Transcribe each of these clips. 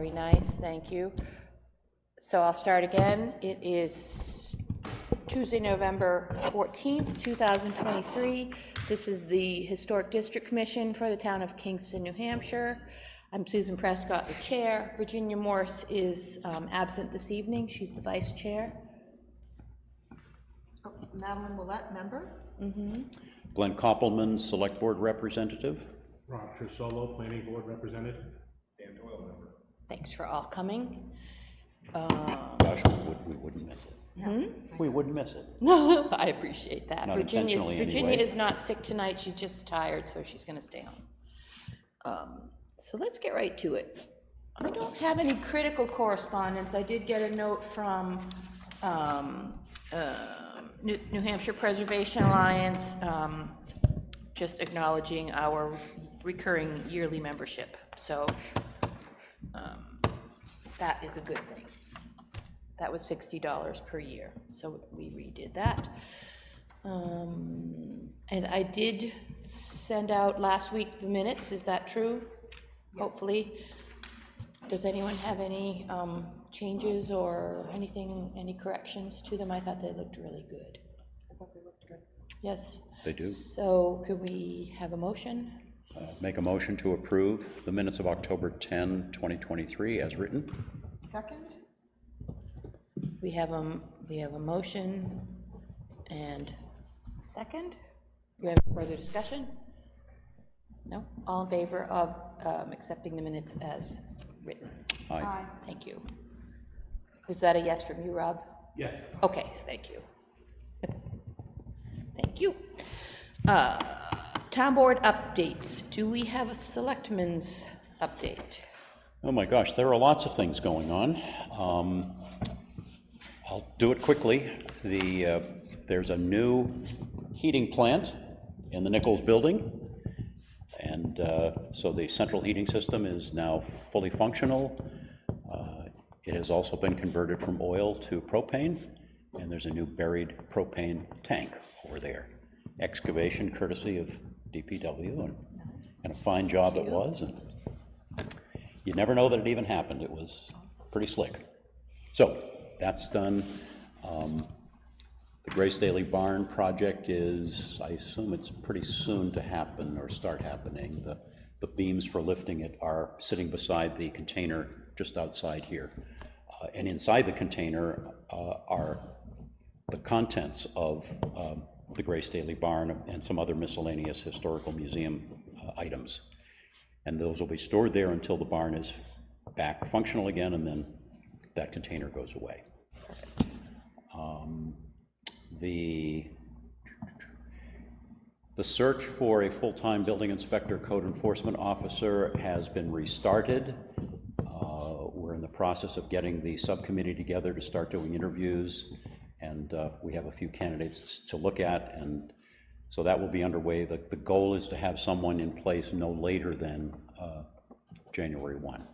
very nice, thank you. So I'll start again. It is Tuesday, November 14th, 2023. This is the Historic District Commission for the town of Kingston, New Hampshire. I'm Susan Prescott, the chair. Virginia Morse is absent this evening. She's the vice chair. Oh, Madeline Willett, member. Glenn Koppelman, select board representative. Rob Trisolo, planning board representative. Dan Doyle, member. Thanks for all coming. Gosh, we wouldn't miss it. We wouldn't miss it. I appreciate that. Not Virginia anyway. is not sick tonight. She's just tired, so she's going to stay home. So let's get right to it. I don't have any critical correspondence. I did get a note from New Hampshire Preservation Alliance, just acknowledging our recurring yearly membership. So that is a good thing. That was $60 per year, so we redid that. And I did send out last week the minutes, is that true? Yes. Hopefully. Does anyone have any changes or anything, any corrections to them? I thought they looked really good. I thought they looked good. Yes. They do. So could we have a motion? Make a motion to approve the minutes of October 10, 2023 as written. Second? We have a motion and a second. Do we have further discussion? No? All in favor of accepting the minutes as written? Aye. Aye. Thank you. Was that a yes from you, Rob? Yes. Okay, thank you. Thank you. Town board updates. Do we have a selectmen's update? Oh my gosh, there are lots of things going on. I'll do it quickly. There's a new heating plant in the Nichols building, and so the central heating system is now fully functional. It has also been converted from oil to propane, and there's a new buried propane tank over there. Excavation courtesy of DPW, and a fine job it was, and you never know that it even happened. It was pretty slick. So that's done. The Grace Daily Barn project is, I assume it's pretty soon to happen or start happening. The beams for lifting it are sitting beside the container just outside here. And inside the container are the contents of the Grace Daily Barn and some other miscellaneous historical museum items. And those will be stored there until the barn is back functional again, and then that container goes away. The search for a full-time building inspector code enforcement officer has been restarted. We're in the process of getting the subcommittee together to start doing interviews, and we have a few candidates to look at, and so that will be underway. The goal is to have someone in place no later than January 1.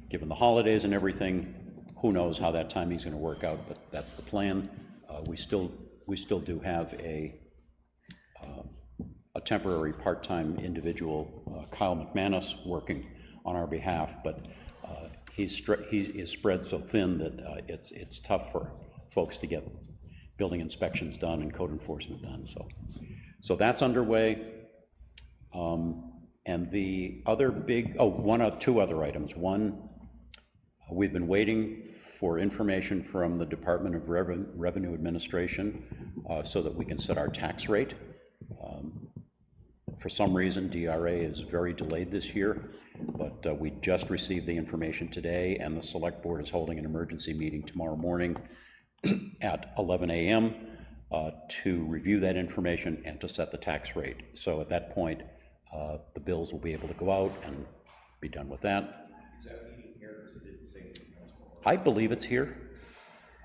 Given the holidays and everything, who knows how that timing is going to work out, but that's the plan. We still do have a temporary part-time individual, Kyle McManus, working on our behalf, but he is spread so thin that it's tough for folks to get building inspections done and code enforcement done. So that's underway. And the other big, two other items. One, we've been waiting for information from the Department of Revenue Administration so that we can set our tax rate. For some reason, DRA is very delayed this year, but we just received the information today, and the Select Board is holding an emergency meeting tomorrow morning at 11 a.m. To review that information and to set the tax rate. So at that point, the bills will be able to go out and be done with that. Is that meeting here, because it didn't say anything else? I believe it's here.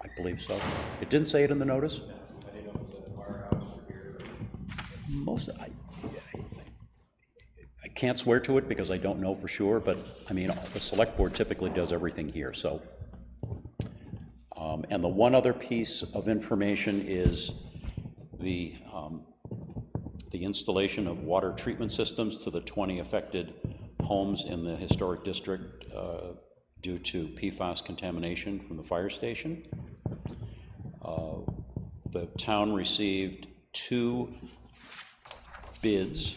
I believe so. It didn't say it in the notice? No, I didn't know if it was at the firehouse or here. I can't swear to it because I don't know for sure, but I mean, the select board typically does everything here, so. And the one other piece of information is the installation of water treatment systems to the 20 affected homes in the historic district due to PFAS contamination from the fire station. The town received 2 bids.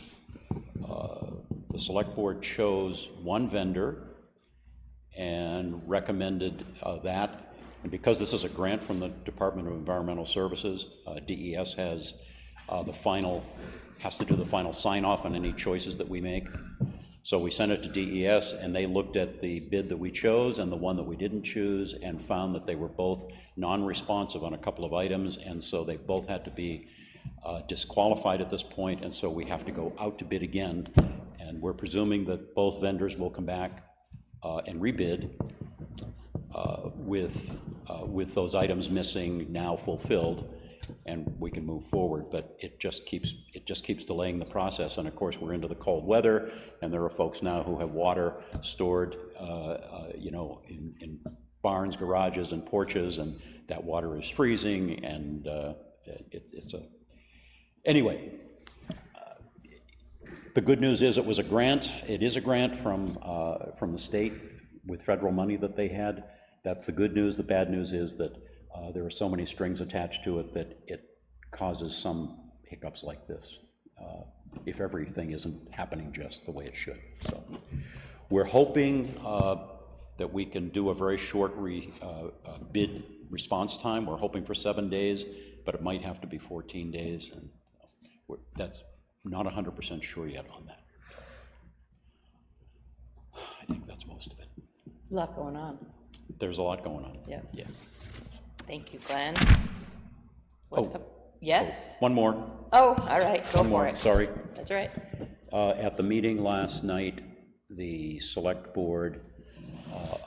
The select board chose 1 vendor and recommended that. And because this is a grant from the Department of Environmental Services, DES has has to do the final sign-off on any choices that we make. So we sent it to DES, and they looked at the bid that we chose and the one that we didn't choose, and found that they were both non-responsive on a couple of items, and so they both had to be disqualified at this point, and so we have to go out to bid again. And we're presuming that both vendors will come back and rebid with those items missing now fulfilled, and we can move forward. But it just keeps delaying the process. And of course, we're into the cold weather, and there are folks now who have water stored, you know, in barns, garages, and porches, and that water is freezing, and anyway. The good news is it was a grant. It is a grant from the state with federal money that they had. That's the good news. The bad news is that there are so many strings attached to it that it causes some hiccups like this, if everything isn't happening just the way it should. So we're hoping that we can do a very short bid response time. We're hoping for 7 days, but it might have to be 14 days, and that's not 100% sure yet on that. I think that's most of it. A lot going on. There's a lot going on. Yeah. Yeah. Thank you, Glenn. Oh. Yes? One more. Oh, all right, go One for more, it. sorry. That's all right. At the meeting last night, the select board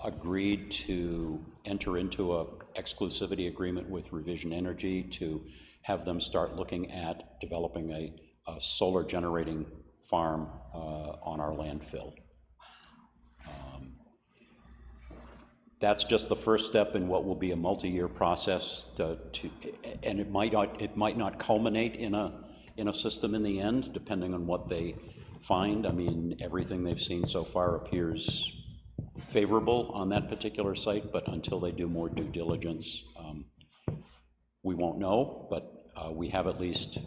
agreed to enter into an exclusivity agreement with Revision Energy to have them start looking at developing a solar generating farm on our landfill. That's just the first step in what will be a multi-year process and it might not culminate in a system in the end, depending on what they find. I mean, everything they've seen so far appears favorable on that particular site, but until they do more due diligence, we won't know, but we have at least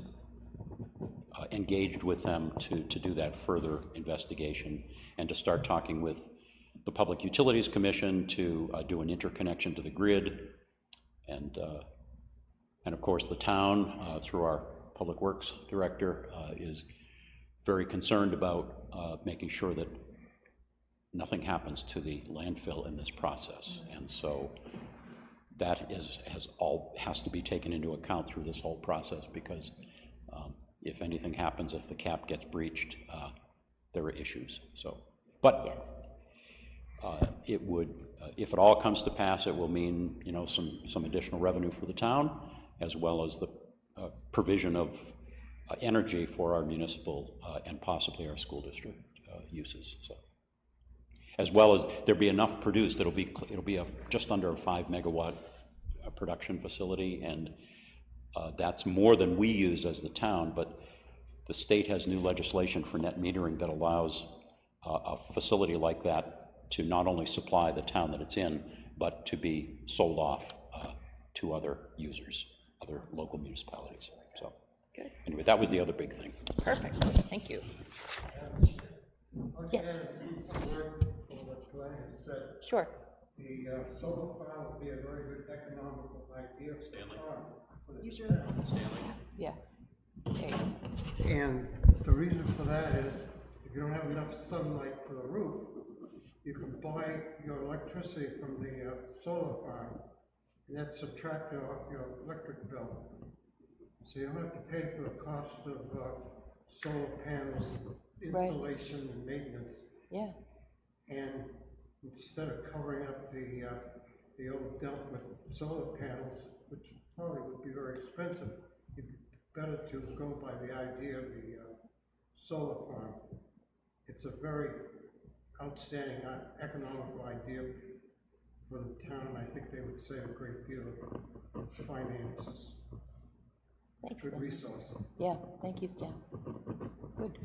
engaged with them to do that further investigation and to start talking with the Public Utilities Commission to do an interconnection to the grid, and of course the town through our Public Works Director is very concerned about making sure that nothing happens to the landfill in this process, and so that has to be taken into account through this whole process, because if anything happens, if the cap gets breached, there are issues. So, but Yes. It would, if it all comes to pass, it will mean, you know, some additional revenue for the town, as well as the provision of energy for our municipal and possibly our school district uses. So, as well as there'll be enough produced, it'll be just under a 5 megawatt production facility, and that's more than we use as the town. But the state has new legislation for net metering that allows a facility like that to not only supply the town that it's in, but to be sold off to other users, other local municipalities. So, Good. Anyway, that was the other big thing. Perfect. Thank you. Yes. What Glenn has said, Sure. the solar farm would be a very good economical idea for the Use your- town. Yeah. There you go. And the reason for that is, if you don't have enough sunlight for the roof, you can buy your electricity from the solar farm, and that's subtracted off your electric bill. So you don't have to pay for the cost of solar panels, installation and maintenance. Yeah. And instead of covering up the old dump with solar panels, which probably would be very expensive, it'd be better to go by the idea of the solar farm. It's a very outstanding economical idea for the town. I think they would save a great deal of finances. Thanks. Good Stan. resource. Yeah. Thank you, Stan. Good.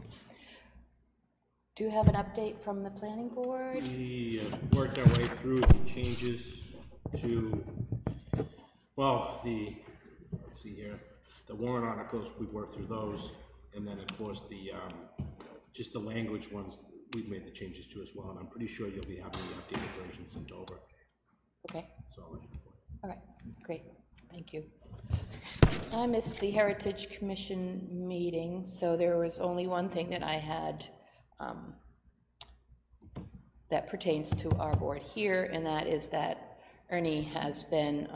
Do you have an update from the planning board? We worked our way through the changes to, well, let's see here, the warrant articles, we worked through those, and then, of course, just the language ones, we've made the changes to as well, and I'm pretty sure you'll be having the updated version sent over. Okay, That's all I have for you. all right, great, thank you. I missed the Heritage Commission meeting, so there was only one thing that I had that pertains to our board here, and that is that Ernie has been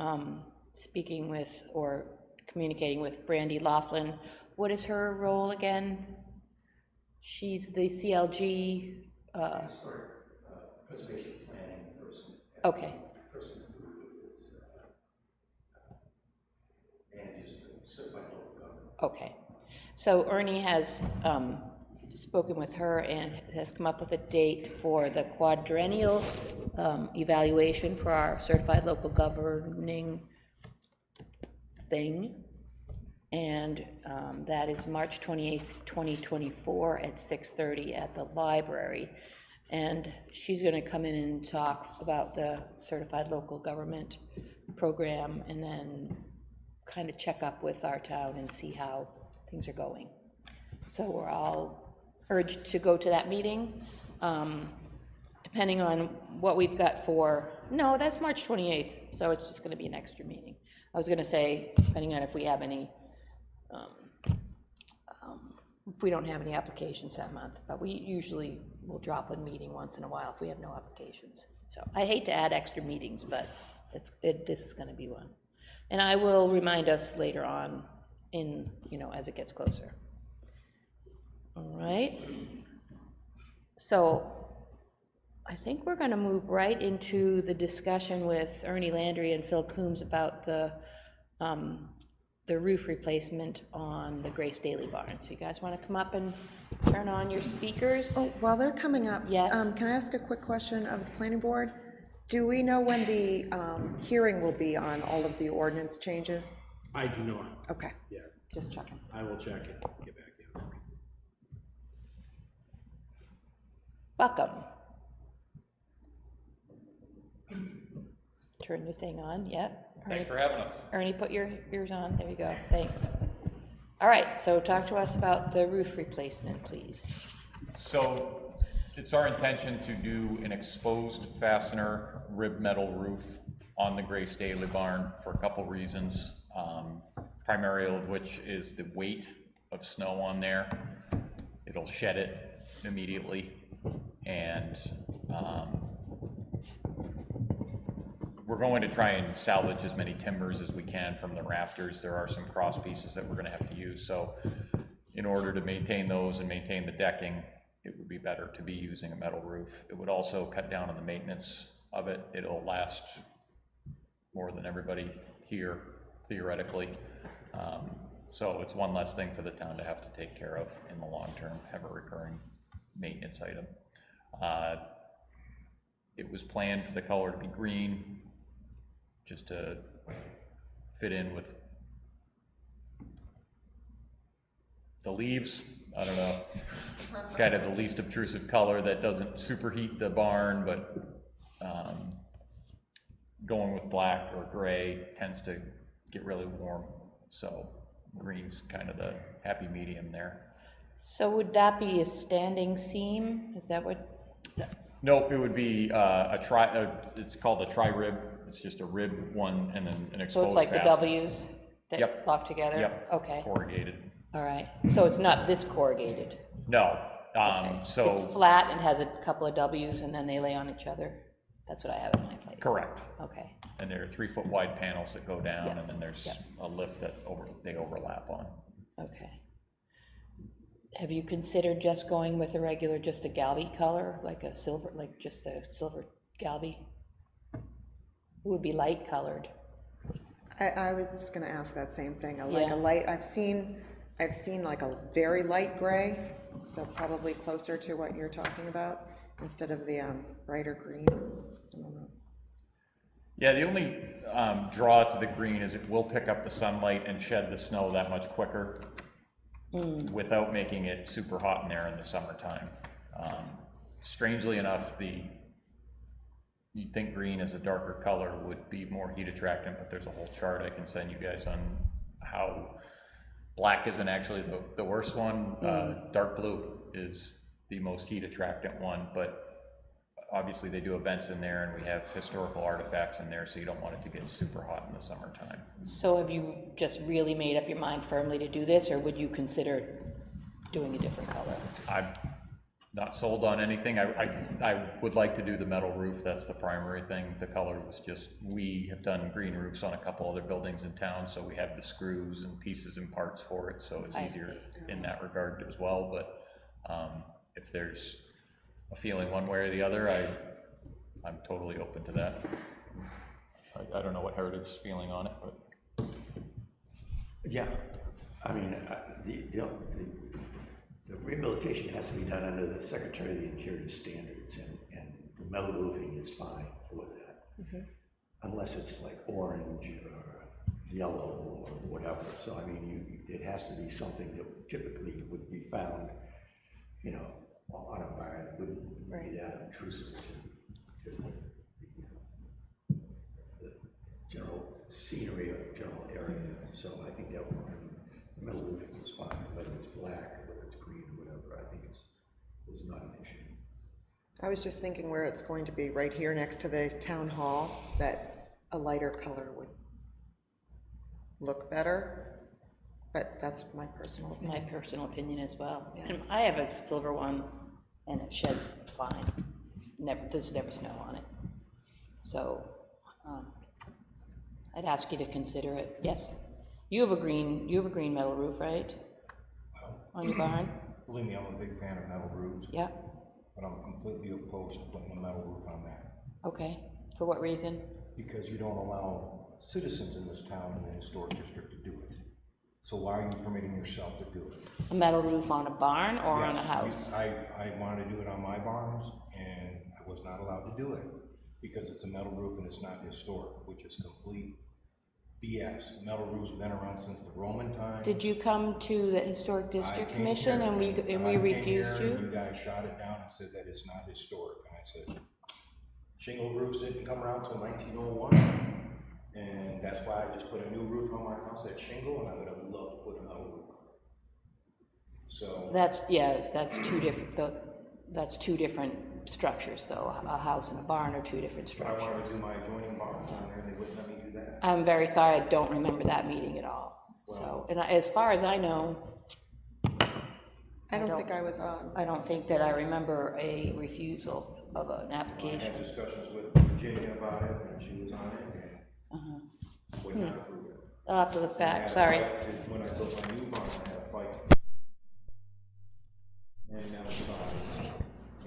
speaking with or communicating with Brandy Laughlin. What is her role again? She's the CLG. Preservation planning person. Okay. Person who is manages the certified local government. Okay. So Ernie has spoken with her and has come up with a date for the quadrennial evaluation for our certified local governing thing. And that is March 28th, 2024 at 6:30 at the library. And she's going to come in and talk about the certified local government program and then kind of check up with our town and see how things are going. So we're all urged to go to that meeting. Depending on what we've got for, no, that's March 28th, so it's just going to be an extra meeting. I was going to say, depending on if we have any, if we don't have any applications that month, but we usually will drop a meeting once in a while if we have no applications. So I hate to add extra meetings, but this is going to be one. And I will remind us later on in, as it gets closer. All right. So I think we're going to move right into the discussion with Ernie Landry and Phil Coombs about the roof replacement on the Grace Daily Barn. So you guys want to come up and turn on your speakers? Oh, while they're coming up. Yes. Can I ask a quick question of the planning board? Do we know when the hearing will be on all of the ordinance changes? I do not. Okay, Yeah, just checking. I will check it, get back to you. Welcome. Turn your thing on, yeah. Thanks for having us. Ernie, put your ears on, there you go, thanks. All right, so talk to us about the roof replacement, please. So it's our intention to do an exposed fastener rib metal roof on the Grace Daily Barn for a couple reasons. Primary of which is the weight of snow on there. It'll shed it immediately, and we're going to try and salvage as many timbers as we can from the rafters. There are some cross pieces that we're going to have to use, so in order to maintain those and maintain the decking, it would be better to be using a metal roof. It would also cut down on the maintenance of it. It'll last more than everybody here, theoretically. So it's one less thing for the town to have to take care of in the long term, have a recurring maintenance item. It was planned for the color to be green, just to fit in with the leaves. I don't know, kind of the least obtrusive color that doesn't superheat the barn, but going with black or gray tends to get really warm. So green's kind of the happy medium there. So would that be a standing seam? Is that what? Nope, it would be it's called a tri-rib. It's just a rib one and then an exposed So it's like the fastener. W's that Yep. lock together? Yep. Okay, Corrugated. all right. So it's not this corrugated? No, Okay. so. It's flat and has a couple of W's and then they lay on each other? That's what I have in my place? Correct. Okay, And there are 3-foot wide panels that go down, Yep. and then there's Yep. a lip that they overlap on. okay. Have you considered just going with a regular, just a Galvy color, like a silver, like just a silver Galvy? It would be light colored. I was gonna ask that same thing, like Yeah. a light, I've seen like a very light gray, so probably closer to what you're talking about, instead of the brighter green. I don't know. Yeah, the only draw to the green is it will pick up the sunlight and shed the snow that much quicker without making it super hot in there in the summertime. Strangely enough, you'd think green as a darker color would be more heat attractant, but there's a whole chart I can send you guys on how black isn't actually the worst one. Dark blue is the most heat attractant one, but obviously they do events in there and we have historical artifacts in there, so you don't want it to get super hot in the summertime. So have you just really made up your mind firmly to do this, or would you consider doing a different color? I'm not sold on anything. I would like to do the metal roof. That's the primary thing. The color was just, we have done green roofs on a couple other buildings in town, so we have the screws and pieces and parts for it, so it's easier in that regard as well. But if there's a feeling one way or the other, I'm totally open to that. I don't know what Heritage's feeling on it, but. Yeah, I mean, the rehabilitation has to be done under the Secretary of the Interior standards, and the metal roofing is fine for that. Unless it's like orange or yellow or whatever. So I mean, it has to be something that typically would be found, you know, on a barn. It wouldn't be that obtrusive to the general scenery or general area. So I think that the metal roofing is fine, whether it's black or whether it's green or whatever. I think is not an issue. I was just thinking where it's going to be, right here next to the town hall, that a lighter color would look better, but that's my personal That's opinion. my personal opinion as well. Yeah. And I have a silver one, and it sheds fine. There's never snow on it. So, I'd ask you to consider it. Yes, you have a green metal roof, right? On your barn? Believe me, I'm a big fan of metal roofs, Yeah. but I'm completely opposed to putting a metal roof on that, Okay. For what reason? because you don't allow citizens in this town in the historic district to do it. So why are you permitting yourself to do it? A metal roof on a barn or on a Yes, house? I wanted to do it on my barns, and I was not allowed to do it, because it's a metal roof and it's not historic, which is complete BS. Metal roof's been around since the Roman times. Did you come to the Historic I District came Commission here, and we I came refused here, and you? you guys shot it down and said that it's not historic, and I said, shingle roofs didn't come around till 1901, and that's why I just put a new roof on my house, that shingle, and I would have loved to put a metal roof on it. So, That's two different structures though. A house and a barn are two different but I wanted structures. to do my adjoining barns on there, and they wouldn't let me do that. I'm very sorry, I don't remember that meeting at all. So, and as far as I know, I don't think I was on. I don't think that I remember a refusal of an I application. had discussions with Virginia about it, and she was on it, and would not approve it. I'll have to look I back, had a sorry. fight to- When I built my new barn, I had a fight. And that was fine.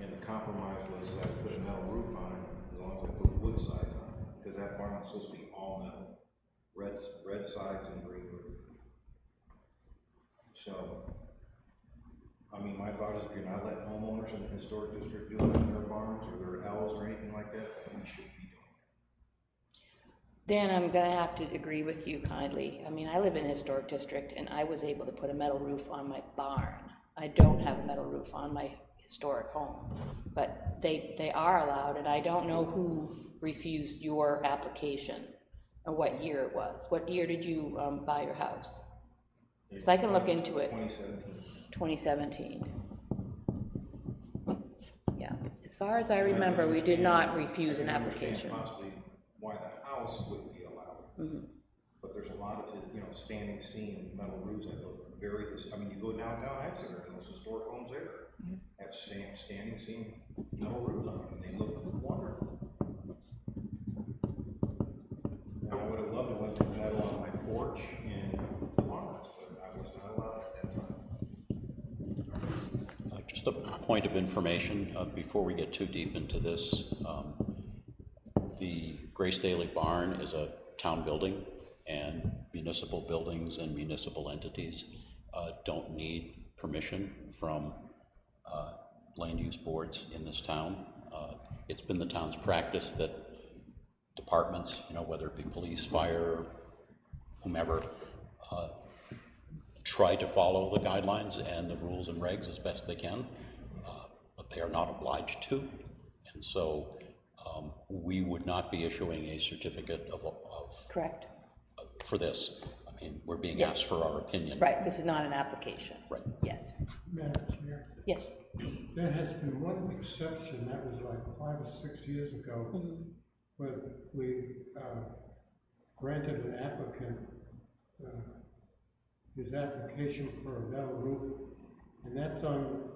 And the compromise was that I put a metal roof on it, as long as I put wood sides on it, because that barn was supposed to be all metal, red sides and green roof. So, I mean, my thought is if you're not letting homeowners in the historic district do it on their barns or their L's or anything like that, then we should be doing it. Dan, I'm gonna have to agree with you kindly. I mean, I live in a historic district and I was able to put a metal roof on my barn. I don't have a metal roof on my historic home, but they are allowed, and I don't know who refused your application or what year it was. What year did you buy your house? Because I can look into it. 2017. 2017. Yeah, as far as I remember, we did not refuse an I can understand application. possibly why the house wouldn't be allowed. But there's a lot of, standing seam metal roofs that look very, I mean, you go downtown Exeter, and those historic homes there have standing seam metal roofs on them, and they look wonderful. And I would have loved to went to metal on my porch in the barns, but I was not allowed at that time. Just a point of information before we get too deep into this. The Grace Daily Barn is a town building, and municipal buildings and municipal entities don't need permission from land use boards in this town. It's been the town's practice that departments, whether it be police, fire, whomever, try to follow the guidelines and the rules and regs as best they can. But they are not obliged to. And so we would not be issuing a certificate of Correct. for this. I mean, we're being Yeah. asked for our opinion. Right, this is not an application. Right. Yes, Madam Chair, yes. there has been one exception, that was like 5 or 6 years ago, where we granted an applicant his application for a metal roof, and that's on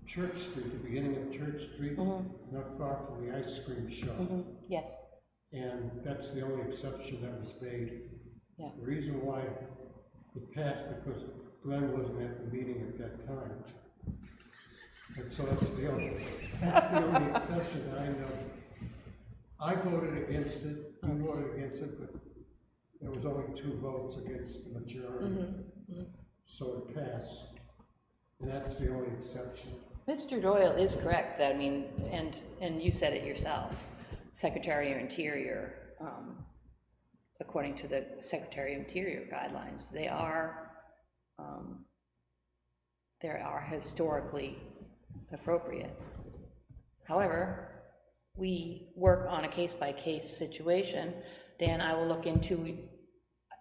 Church Street, the beginning of Church Street, not far from the ice cream shop. Yes, And that's the only exception that was made. Yeah. The reason why it passed, because Glenn wasn't at the meeting at that time. And so that's the only exception that I know. I voted against it, you voted against it, but there was only 2 votes against the majority. So it passed, and that's the only exception. Mr. Doyle is correct, that, I mean, and you said it yourself, Secretary of Interior, according to the Secretary of Interior guidelines, they are historically appropriate. However, we work on a case-by-case situation. Dan, I will look into,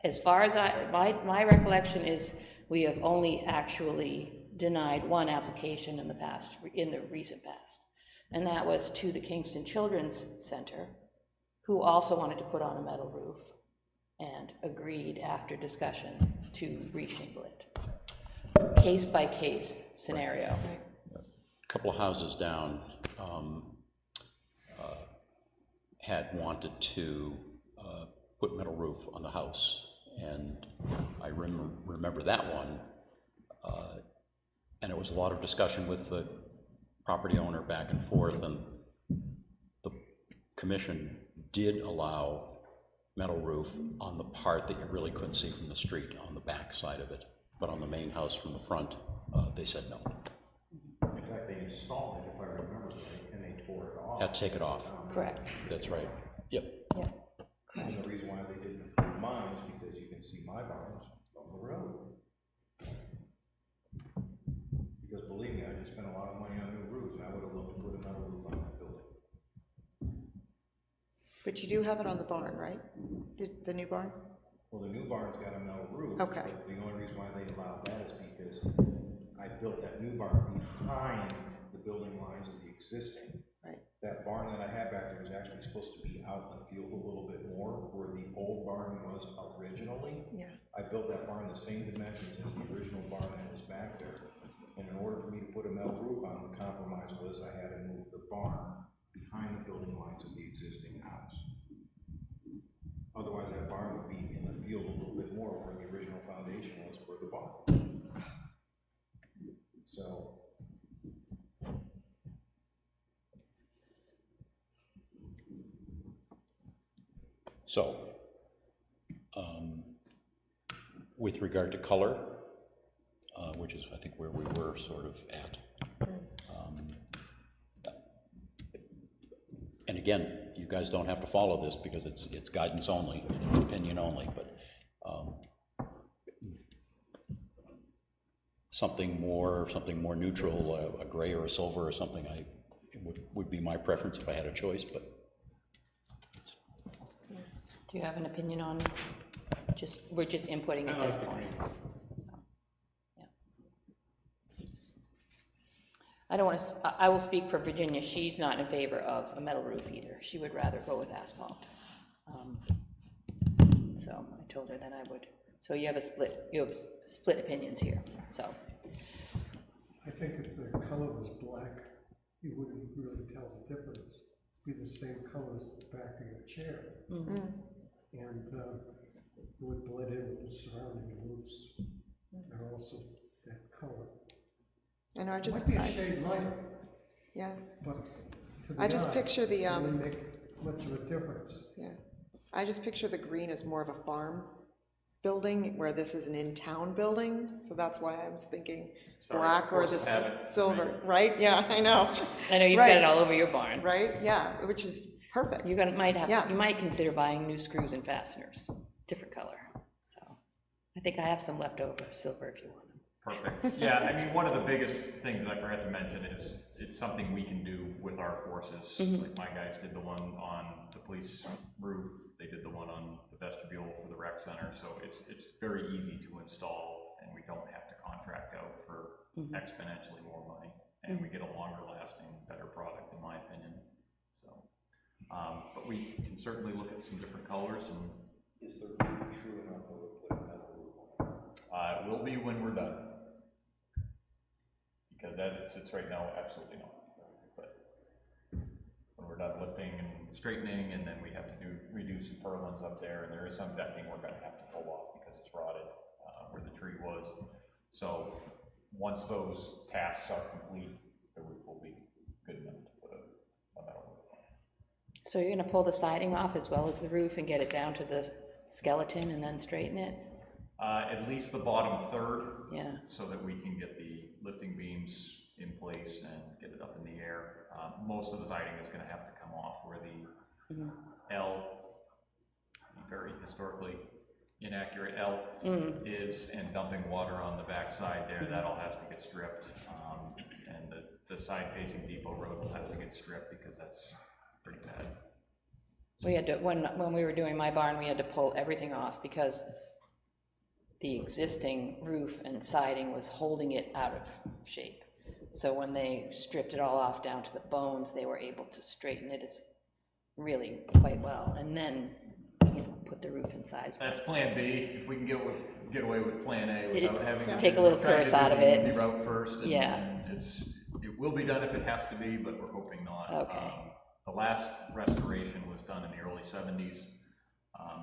as far as my recollection is, we have only actually denied 1 application in the recent past, and that was to the Kingston Children's Center, who also wanted to put on a metal roof and agreed after discussion to reshingle it. Case-by-case scenario. A couple of houses down had wanted to put metal roof on the house, and I remember that one, and it was a lot of discussion with the property owner back and forth, and the commission did allow metal roof on the part that you really couldn't see from the street, on the back side of it, but on the main house from the front, they said no. In fact, they installed it, if I remember right, and they tore it off. Had to take it off. Correct. That's right. Yep. Yeah. And the reason why they didn't approve mine is because you can see my barns from the road. Because believe me, I just spent a lot of money on new roofs, and I would have loved to put a metal roof on that building. But you do have it on the barn, right? The new barn? Well, the new barn's got a metal roof. Okay. But the only reason why they allowed that is because I built that new barn behind the building lines of the existing. Right. That barn that I had back there was actually supposed to be out in the field a little bit more, where the old barn was originally. Yeah. I built that barn the same dimensions as the original barn that was back there. And in order for me to put a metal roof on, the compromise was I had to move the barn behind the building lines of the existing house. Otherwise, that barn would be in the field a little bit more where the original foundation was for the barn. So. So, with regard to color, which is, I think, where we were sort of at. And again, you guys don't have to follow this because it's guidance only, and it's opinion only, but something more neutral, a gray or a silver or something, would be my preference if I had a choice, but. Do you have an opinion on, we're just inputting at this point? So, yeah. I don't want to, I will speak for Virginia, she's not in favor of a metal roof either, she would rather go with asphalt. So I told her that I would, so you have split opinions here, so. I think if the color was black, you wouldn't really tell the difference. Be the same color as the back of your chair. And it would blend in with the surrounding roofs. And also that color. I know, I just, Might be a shade lighter, yeah, but to the I just eye, picture the, it wouldn't make much of a difference. yeah. I just picture the green as more of a farm building, where this is an in-town building, so that's why I was thinking black or the silver, right? Yeah, I know. I know you've got it all over your barn. Right, yeah, which is perfect. You're gonna, Yeah. you might consider buying new screws and fasteners, different color, so. I think I have some left over, silver if you want them. Perfect. Yeah, I mean, one of the biggest things that I forgot to mention is it's something we can do with our forces. Like my guys did the one on the police roof, they did the one on the vestibule for the rec center, so it's very easy to install, and we don't have to contract out for exponentially more money, and we get a longer lasting, better product, in my opinion. So, but we can certainly look at some different colors, and Is the roof true enough that we'll put a metal roof on it? it will be when we're done. Because as it sits right now, absolutely not. But when we're done lifting and straightening, and then we have to redo some purlins up there, and there is some decking we're gonna have to pull off because it's rotted where the tree was. So once those tasks are complete, the roof will be good enough to put a metal roof on. So you're gonna pull the siding off as well as the roof and get it down to the skeleton and then straighten it? At least the bottom third. Yeah. So that we can get the lifting beams in place and get it up in the air. Most of the siding is gonna have to come off where the L, very historically inaccurate L is, and dumping water on the backside there, that all has to get stripped. And the side facing Depot Road will have to get stripped because that's pretty bad. We had to, when we were doing my barn, we had to pull everything off because the existing roof and siding was holding it out of shape. So when they stripped it all off down to the bones, they were able to straighten it really quite well, and then, put the roof inside. That's plan B, if we can get away with plan A without having to Take a little try to curse do out of the it. easy route first. And it will be done if it has to be, but we're hoping not. Okay. The last restoration was done in the early 70s.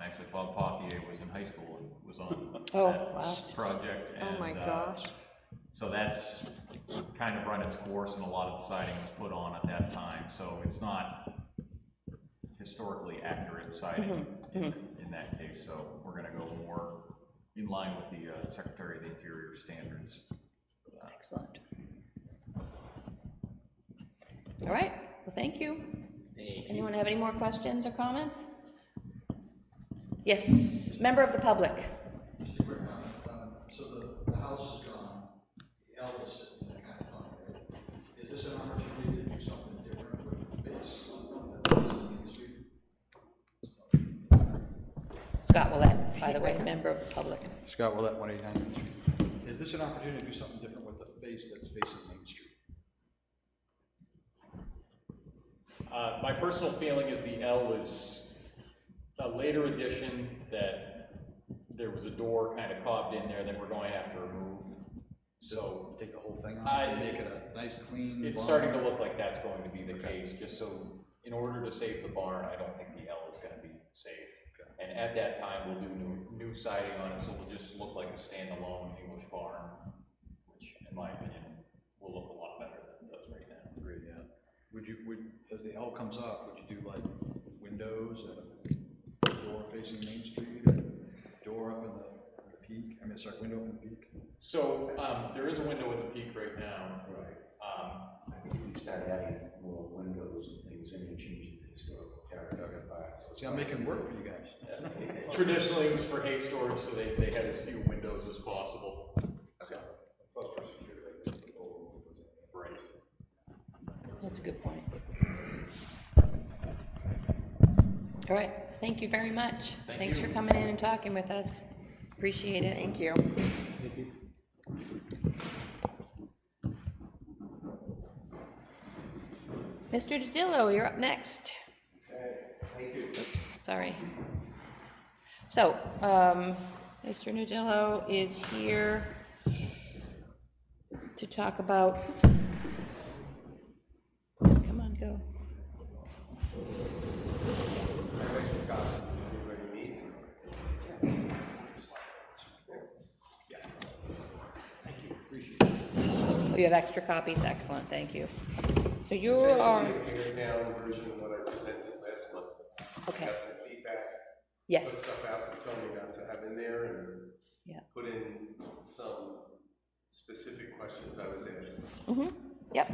Actually, Bob Pothier was in high school and was on that project. Oh my gosh. So that's kind of run its course, and a lot of the siding was put on at that time. So it's not historically accurate siding in that case. So we're going to go more in line with the Secretary of the Interior standards. Excellent. All right, well, thank you. Anyone have any more questions or comments? Yes, member of the public. Just a quick comment. So the house is gone, the L is sitting there kind of funny, right? Is this an opportunity to do something different with the base that's facing Main Street? Scott Willett, by the way, member of the public. Scott Willett, 189 Main Street. Is this an opportunity to do something different with the face that's facing Main Street? My personal feeling is the L is a later addition, that there was a door kind of cobbed in there that we're going to have to remove. So Take the whole thing off and make it a nice, clean it's barn? starting to look like that's going to be the case, just so in order to save the barn, I don't think the L is going to be saved. And at that time, we'll do new siding on it, so it'll just look like a standalone English barn, which, in my opinion, will look a lot better than it does right now. Great, yeah. As the L comes off, would you do like windows and a door facing Main Street, or door up in the peak? I mean, sorry, window up in the peak? So, there is a window in the peak right now. Right. I think if you start adding more windows and things, then you're changing the historical character of the barn. So See, I'm making work for you guys. Traditionally, it was for hay storage, so they had as few windows as possible. Okay. Plus for security. Right. That's a good point. All right, thank you very much. Thanks for coming in and talking with us. Appreciate it. Thank you. Mr. DiDillo, you're up next. Thank you. Oops, sorry. So, Mr. Nudillo is here to talk about, oops. Come on, go. Oh, you have extra copies? Excellent, thank you. So you are, Essentially, a pared down version of what I presented last month. okay, Got some feedback, put yes, stuff out that told me not to have in there, and yeah. put in some specific questions I was asked. Mm-hmm, yep.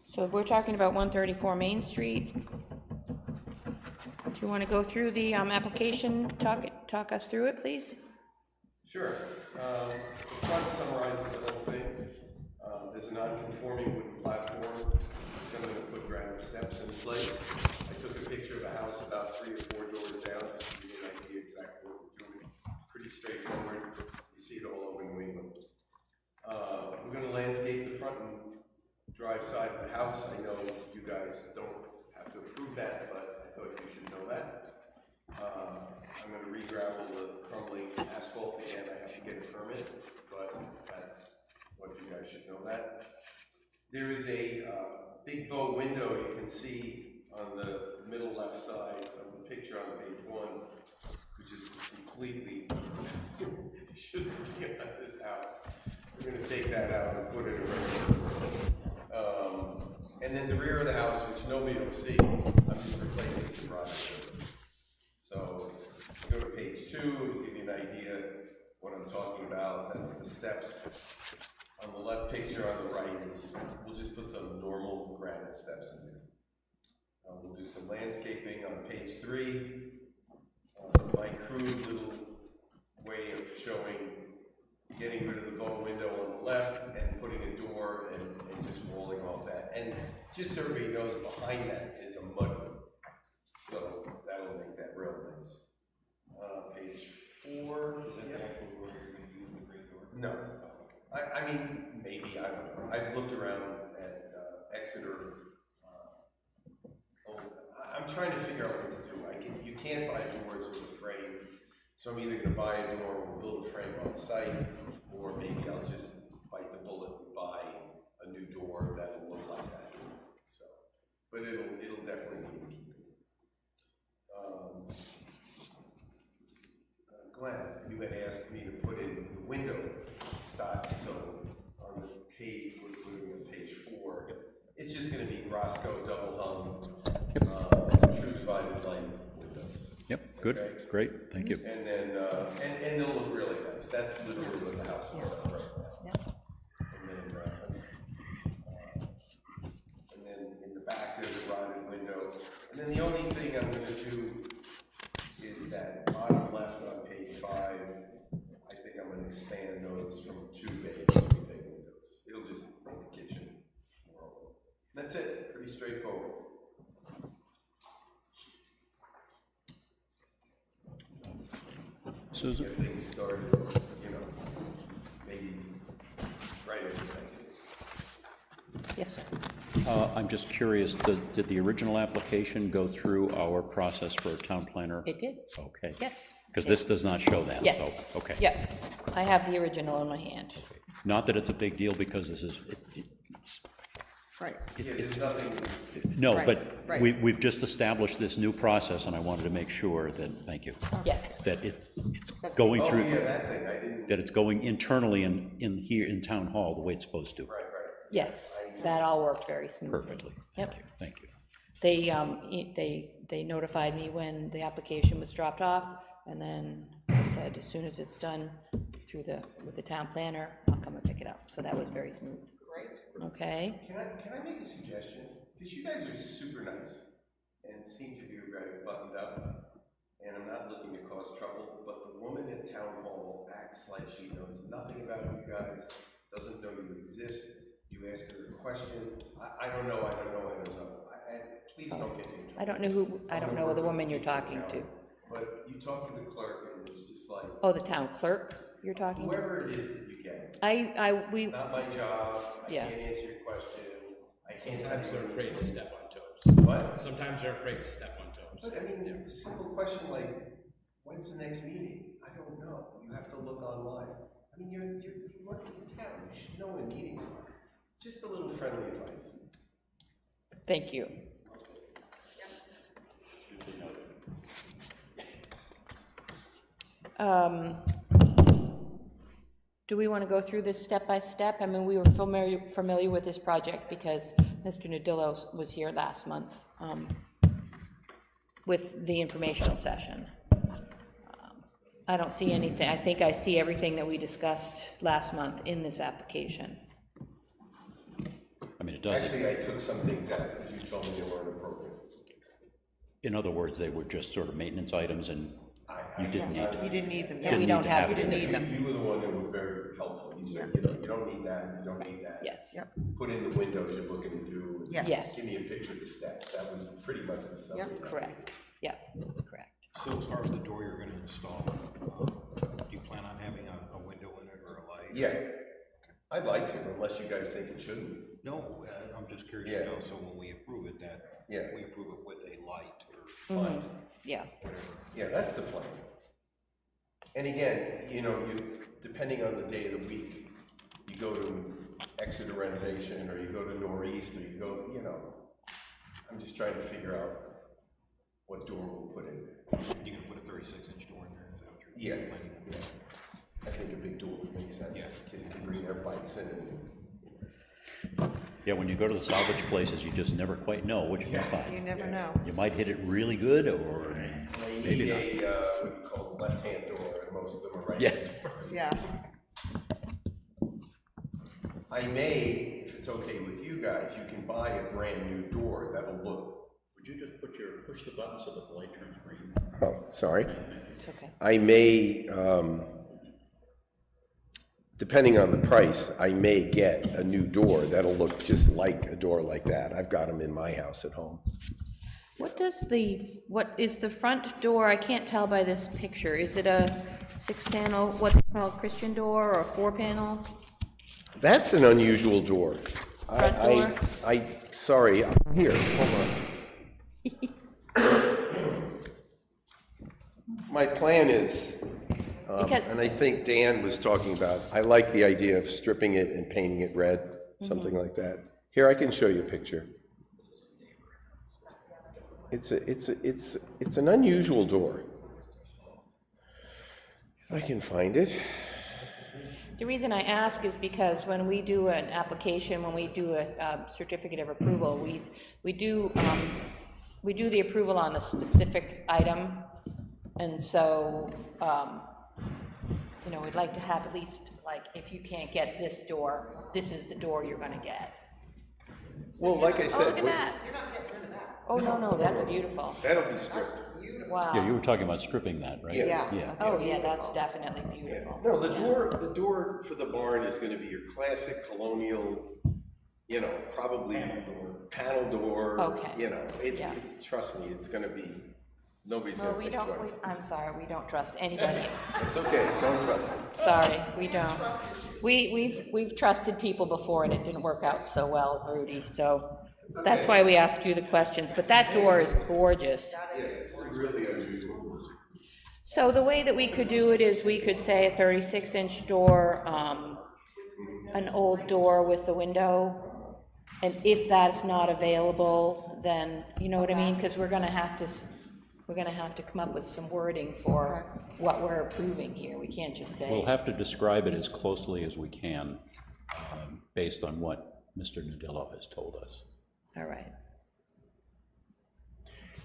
So we're talking about 134 Main Street. Do you want to go through the application, talk us through it, please? Sure. The front summarizes the whole thing. There's a non-conforming wooden platform, which I'm going to put granite steps in place. I took a picture of a house about 3 or 4 doors down, just to give you an idea exactly what we're doing. Pretty straightforward. You see it all over New England. We're going to landscape the front and drive side of the house. I know you guys don't have to approve that, but I thought you should know that. I'm going to re-gravel the crumbling asphalt again. I have to get a permit, but that's what you guys should know that. There is a big bow window you can see on the middle left side of the picture on page 1, which is completely shouldn't be on this house. We're going to take that out and put it around. And then the rear of the house, which nobody will see, I'm just replacing some rocks. So go to page 2, it'll give you an idea what I'm talking about. That's the steps. On the left picture on the right is, we'll just put some normal granite steps in there. We'll do some landscaping on page 3. My crude little way of showing getting rid of the bow window on the left and putting a door and just rolling off that. And just so everybody knows, behind that is a mud room. So that will make that real nice. Page 4. Is that the actual door you're going to use the great door? No. I mean, maybe, I don't know. I've looked around at Exeter. I'm trying to figure out what to do. You can't buy doors with a frame. So I'm either going to buy a door or build a frame on site, or maybe I'll just bite the bullet and buy a new door that'll look like that. So, but it'll definitely be in keeping. Glenn, you had asked me to put in the window style. So on the page, we're putting on page 4. It's just going to be Roscoe double hung, true divided light windows. Yep, good, okay? Great, thank you. And then, and they'll look really nice. That's literally what the house looks like right now. And then in the back, there's a rotted window. And then the only thing I'm going to do is that bottom left on page 5, I think I'm going to expand those from 2 bay to 3 bay windows. It'll just make the kitchen more open. That's it, pretty straightforward. Susan? Get things started, maybe right into Thanksgiving. Yes, sir. I'm just curious, did the original application go through our process for a town planner? It did. Okay. Yes. Because this does not show that, Yes. so, okay. Yep. I have the original in my hand. Not that it's a big deal, because this is, it's, Right. Yeah, there's nothing, no, Right, but right. we've just established this new process, and I wanted to make sure that, thank you, Yes. that it's going oh through, yeah, that thing, I didn't, that it's going internally in here in town hall the way it's supposed to. right. Yes, that all worked very smoothly. Perfectly. Yep. Thank you. They notified me when the application was dropped off, and then I said, as soon as it's done with the town planner, I'll come and pick it up. So that was very smooth. Great. Okay? Can I make a suggestion? Because you guys are super nice and seem to be very buttoned up, and I'm not looking to cause trouble, but the woman at town hall acts like she knows nothing about you guys, doesn't know you exist. You ask her a question, I don't know. And please don't get into trouble. I don't know the woman you're talking to. But you talk to the clerk, and it's just like, Oh, the town clerk you're talking to? whoever it is that you get. We, Not my job, I Yeah. can't answer your question, I can't tell Sometimes you they're afraid to anything. step on toes. What? Sometimes they're afraid to step on toes. But I mean, a simple question like, when's the next meeting? I don't know, you have to look online. I mean, you work at the town, you should know when meetings are. Just a little friendly advice. thank you. Do we want to go through this step by step? I mean, we were familiar with this project because Mr. Nadillo was here last month with the informational session. I don't see anything. I think I see everything that we discussed last month in this application. I mean, it doesn't, Actually, I took some things out because you told me they weren't appropriate. in other words, they were just sort of maintenance items, and, You didn't need You to. didn't need them. Yeah, we don't have You didn't need them. You were the one who were very helpful. You said, you know, you don't need that, you don't need that. Yes. Yep. Put in the windows you're looking to do. and Yes. Yes. Give me a picture of the steps. That was pretty much the summary. Yep. Correct, yeah, correct. So as far as the door you're gonna install, do you plan on having a window in it or a light? Yeah, I'd like to, unless you guys think it shouldn't. No, I'm just curious Yeah. to know, so when we approve it, that Yeah. we approve it with a light or Yeah, whatever. Yeah, that's the plan. And again, you know, depending on the day of the week, you go to Exeter renovation, or you go to Northeast, or you go, you know, I'm just trying to figure out what door we'll put in. You gonna put a 36-inch door in there? Is that what you're Yeah, planning on? yeah. I think a big door would make sense. Yeah. Kids can bring their bikes in and. Yeah, when you go to the salvage places, you just never quite know what you're gonna You find. never know. You might hit it really good, or maybe Need not. a, what do you call it, left-hand door, and most of them are right. Yeah. Yeah. I may, if it's okay with you guys, you can buy a brand-new door that'll look. Would you just push the button so that the light turns green? Oh, sorry. it's okay. I may, depending on the price, I may get a new door that'll look just like a door like that. I've got them in my house at home. What is the front door, I can't tell by this picture, is it a 6-panel, what's it called, Christian door, or a 4-panel? That's an unusual door. Front door? Sorry, here, hold on. My plan is, Because- and I think Dan was talking about, I like the idea of stripping it and painting it red, something like that. Here, I can show you a picture. It's an unusual door. If I can find it. The reason I ask is because when we do an application, when we do a certificate of approval, we do the approval on a specific item, and so, you know, we'd like to have at least, like, if you can't get this door, this is the door you're gonna get. Well, like I said. Oh, look at that. You're not getting rid of that. Oh, no, that's beautiful. That'll be stripped. Wow. Yeah, you were talking about stripping that, right? Yeah. Yeah. Oh, yeah, that's definitely beautiful. No, the door for the barn is gonna be your classic colonial, you know, probably panel door. Okay. You know, Yeah. trust me, it's gonna be, nobody's Well, gonna think twice. I'm sorry, we don't trust anybody. It's okay, don't trust me. Sorry, we don't. We've trusted people before and it didn't work out so well, Rudy, so that's why we ask you the questions, but that door is gorgeous. Yeah, it's really unusual. So the way that we could do it is we could say a 36-inch door, an old door with the window, and if that's not available, then, you know what I mean? Because we're gonna have to come up with some wording for what we're approving here. We can't just say. We'll have to describe it as closely as we can, based on what Mr. Nadillo has told us. All right.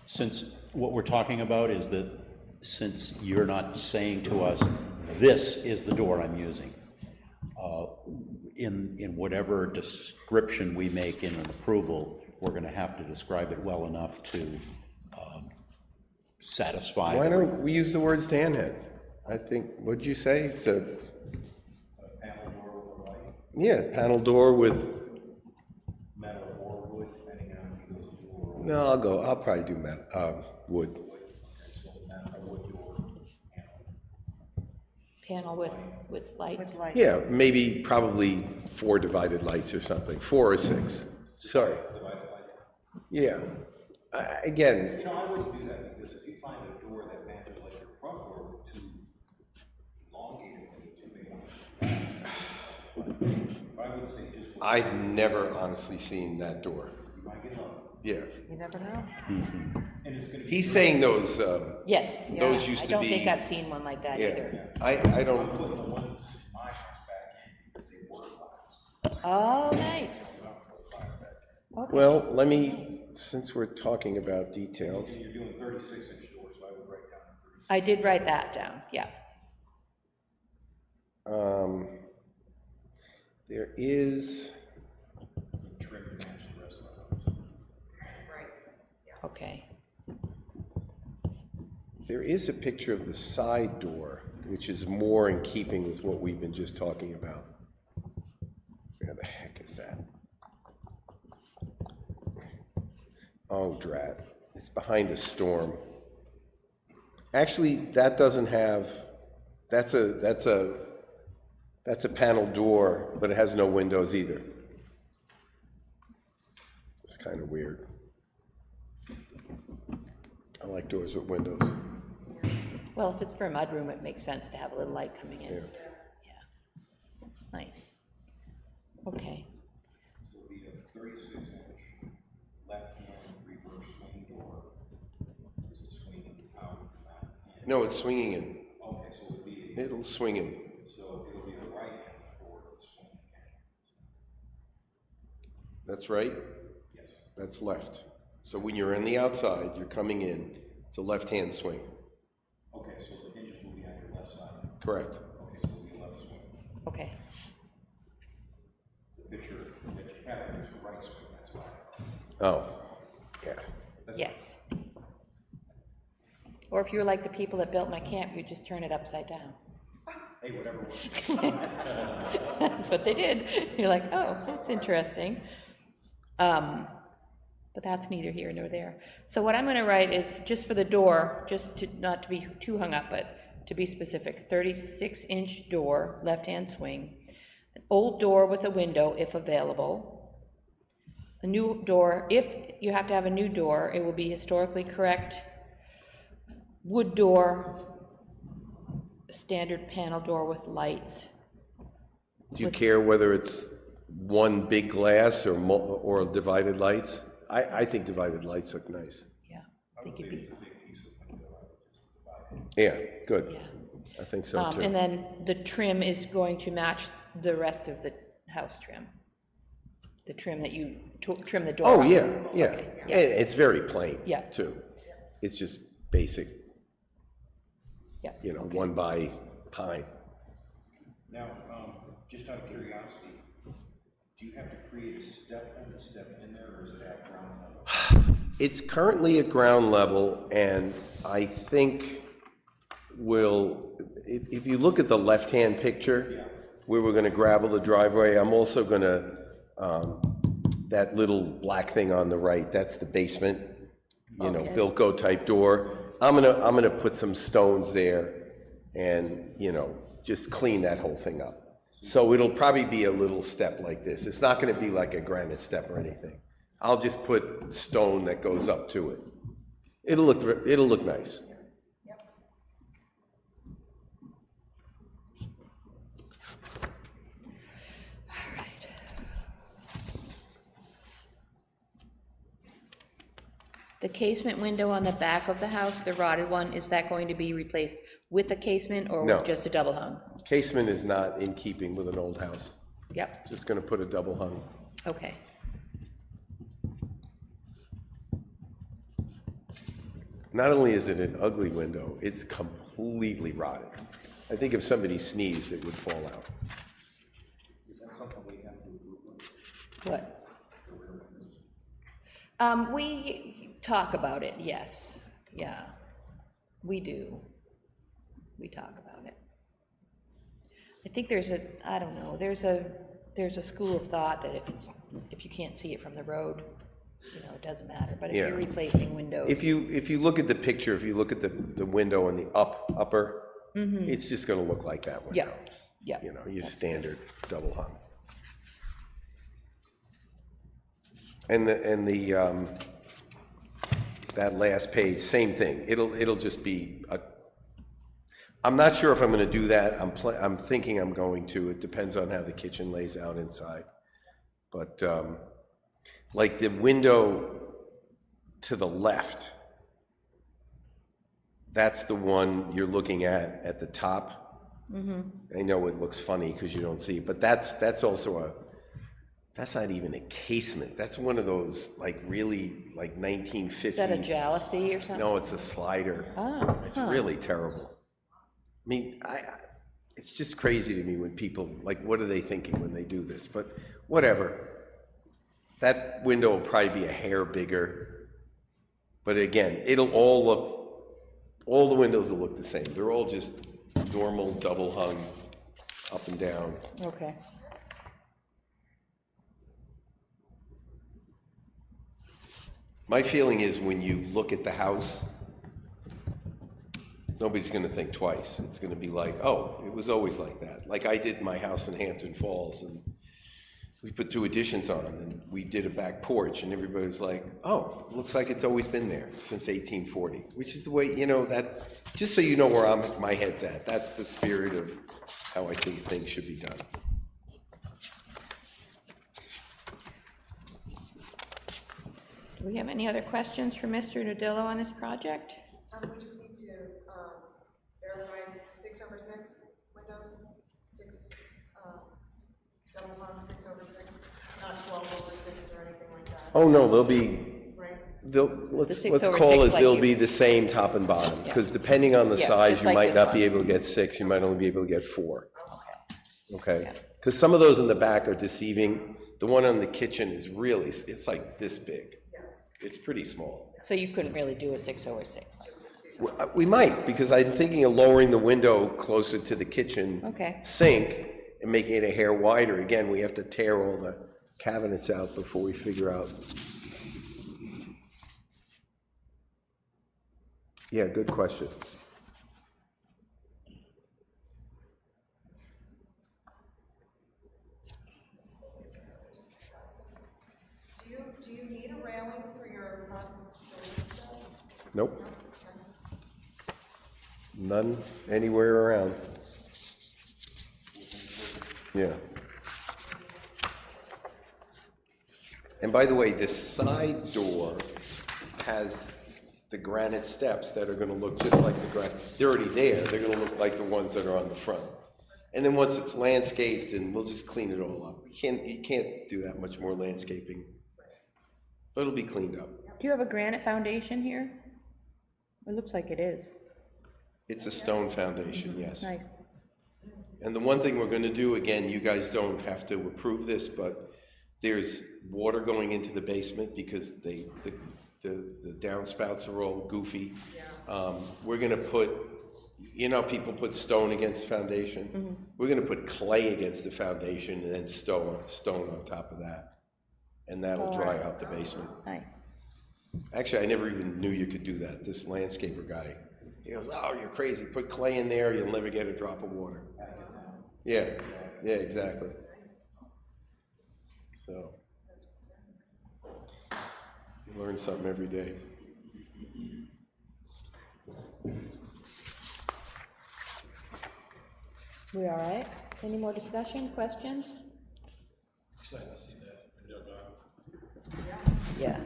Since what we're talking about is that since you're not saying to us, this is the door I'm using, in whatever description we make in an approval, we're going to have to describe it well enough to satisfy. Why don't we use the words Dan had? I think, what'd you say? It's a. Panel door with a light, Yeah, panel door with, metal or wood, depending on if he goes for no, I'll probably do metal, wood. wood, so a wood door Panel panel. with lights. With lights. Yeah, maybe probably 4 divided lights or something, 4 or 6, sorry. Yeah, again, You know, I wouldn't do that, because if you find a door that matches like your front door with too elongated, too big, I would say just. I've never honestly seen that door. You might get lucky. Yeah, You never know. And it's gonna be. he's saying those, Yes. those used I to don't think be, I've seen one like that yeah, either. I don't, Put the ones in my house back in, because they were glass. Oh, nice. Okay. well, let me, since we're talking about details, And you're doing 36-inch doors, so I would write down 36. I did write that down, yeah. there is, Trim to match the rest of the house. Right. Okay. There is a picture of the side door, which is more in keeping with what we've been just talking about. Where the heck is that? Oh, drat. It's behind a storm. Actually, that doesn't have, that's a panel door, but it has no windows either. It's kind of weird. I like doors with windows. Well, if it's for a mudroom, it makes sense to have a little light coming in. Yeah. Yeah. Nice. Okay. So it'll be a 36-inch left-hand reverse swing door. Is it swinging out? No, it's swinging in. Okay, so it'll be, It'll swing in. so it'll be a right-hand door that's swinging in. That's right? Yes. That's left. So when you're on the outside, you're coming in, it's a left-hand swing. Okay, so the hinges will be on your left side. Correct. Okay, so it'll be a left swing. Okay. The picture that you have is a right swing, that's why. Oh, yeah. Yes. Or if you were like the people that built my camp, you just turn it upside down. Hey, whatever works. That's what they did. You're like, oh, that's interesting. But that's neither here nor there. So what I'm gonna write is, just for the door, just to, not to be too hung up, but to be specific, 36-inch door, left-hand swing, an old door with a window if available, a new door, if you have to have a new door, it will be historically correct, wood door, a standard panel door with lights. Do you care whether it's one big glass or divided lights? I think divided lights look nice. Yeah, I think it'd be, Yeah, good. yeah. I think so too. And then the trim is going to match the rest of the house trim. The trim that you trim the door. Oh, off. yeah, yeah. Okay, yeah. And it's very plain, Yeah. too. It's just basic, Yeah. you know, okay. 1 by pine. Now, just out of curiosity, do you have to create a step in there, or is it at ground level? It's currently at ground level, and I think if you look at the left-hand picture, where we're gonna gravel the driveway, I'm also gonna, that little black thing on the right, that's the basement, you know, Okay. Bilko type door. I'm gonna put some stones there and, you know, just clean that whole thing up. So it'll probably be a little step like this. It's not gonna be like a granite step or anything. I'll just put stone that goes up to it. It'll look nice. All right. The casement window on the back of the house, the rotted one, is that going to be replaced with a casement or No. with just a double hung? Casement is not in keeping with an old house. Yep, Just gonna put a double hung. okay. Not only is it an ugly window, it's completely rotted. I think if somebody sneezed, it would fall out. Is that something we have to approve? What? We talk about it, yes, yeah, we do. We talk about it. I think there's a, I don't know, there's a school of thought that if you can't see it from the road, you know, it doesn't matter, but if Yeah. you're replacing windows. If you look at the picture, if you look at the window in the upper, it's just gonna look like that window. Yeah, yeah. You know, your standard double hung. And that last page, same thing. It'll just be I'm not sure if I'm gonna do that. I'm thinking I'm going to. It depends on how the kitchen lays out inside. But, like the window to the left, that's the one you're looking at the top. I know it looks funny because you don't see it, but that's also that's not even a casement. That's one of those like really like 1950s. Is that a jalousie or something? No, it's a slider. Oh, It's huh. really terrible. I mean, it's just crazy to me when people, like, what are they thinking when they do this? But whatever. That window will probably be a hair bigger. But again, it'll all look All the windows will look the same. They're all just normal double hung, up and down. Okay. My feeling is when you look at the house, nobody's gonna think twice. It's gonna be like, oh, it was always like that. Like I did my house in Hampton Falls, and we put 2 additions on, and we did a back porch, and everybody was like, oh, looks like it's always been there since 1840, which is the way, you know, that, just so you know where my head's at. That's the spirit of how I think things should be done. Do we have any other questions for Mr. Nudillo on this project? We just need to, verify 6/6 windows, 6, double hung, 6/6, not 12/6 or anything like that, Oh, no, they'll be, right? let's 6/6 call it, like they'll you- be the same top and bottom, because depending on the Yeah, size, just you like might this not one. be able to get 6, you might only be able to get 4. Okay? Yeah. Because some of those in the back are deceiving. The one on the kitchen is really, it's like this big. Yes. It's pretty small. So you couldn't really do a 6/6? We might, because I'm thinking of lowering the window closer to the kitchen Okay. sink and making it a hair wider. Again, we have to tear all the cabinets out before we figure out. Yeah, good question. Do you need a railing for your front doors? Nope. None anywhere around. Yeah. And by the way, this side door has the granite steps that are gonna look just like the granite. They're already there. They're gonna look like the ones that are on the front. And then once it's landscaped, and we'll just clean it all up. You can't do that much more landscaping. But it'll be cleaned up. Do you have a granite foundation here? It looks like it is. It's a stone foundation, yes. Nice. And the one thing we're gonna do, again, you guys don't have to approve this, but there's water going into the basement because the downspouts are all goofy. We're gonna put, you know, people put stone against the foundation. We're gonna put clay against the foundation and then stone on top of that. And that'll dry out the basement. Nice. Actually, I never even knew you could do that. This landscaper guy, he goes, oh, you're crazy. Put clay in there, you'll never get a drop of water. Yeah, exactly. So, you learn something every day. We all right? Any more discussion, questions? Excited to see that video done. Yeah.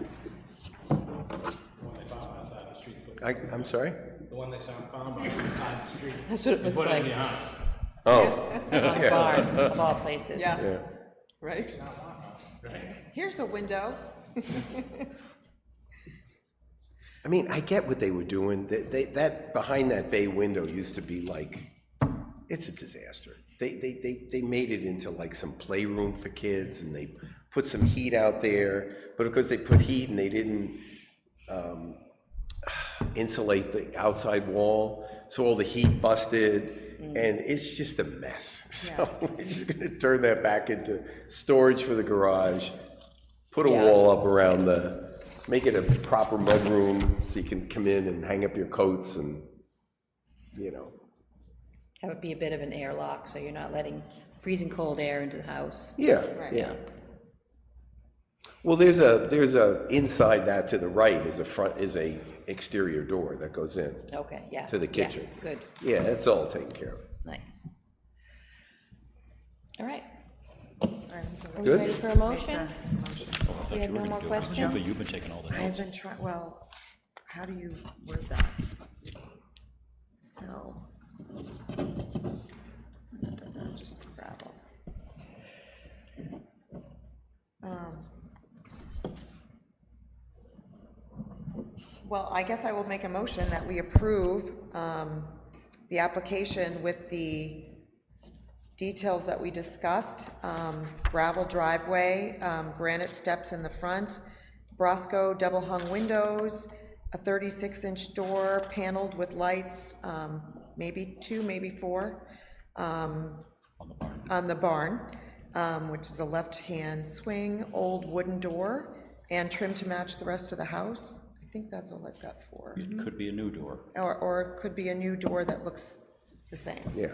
The one they found outside the street. I'm sorry? The one they found outside the street. That's what it They looks put it in like. your house. Oh, On the barn, of all places. yeah. Right? Right. Here's a window. I mean, I get what they were doing. That behind that bay window used to be like, it's a disaster. They made it into like some playroom for kids, and they put some heat out there, but because they put heat and they didn't insulate the outside wall, so all the heat busted, and it's just a mess. So we're just gonna turn that back into storage for the garage, put a wall up around make it a proper mudroom so you can come in and hang up your coats and, you know. Have it be a bit of an airlock, so you're not letting freezing cold air into the house. Yeah, yeah. Well, there's a inside that to the right is a exterior door that goes in. Okay, yeah. To the kitchen. Yeah, good, Yeah, it's all taken care of. nice. All right. Are we Good. ready for a motion? Oh, We have no more questions? But you've been taking all the I've notes. been trying, well, how do you word that? So. Just gravel. Well, I guess I will make a motion that we approve the application with the details that we discussed, gravel driveway, granite steps in the front, Brosco double hung windows, a 36-inch door paneled with lights, maybe 2, maybe 4, on the barn, which is a left-hand swing, old wooden door, and trim to match the rest of the house. I think that's all I've got for. It could be a new door. Or it could be a new door that looks the same. Yeah,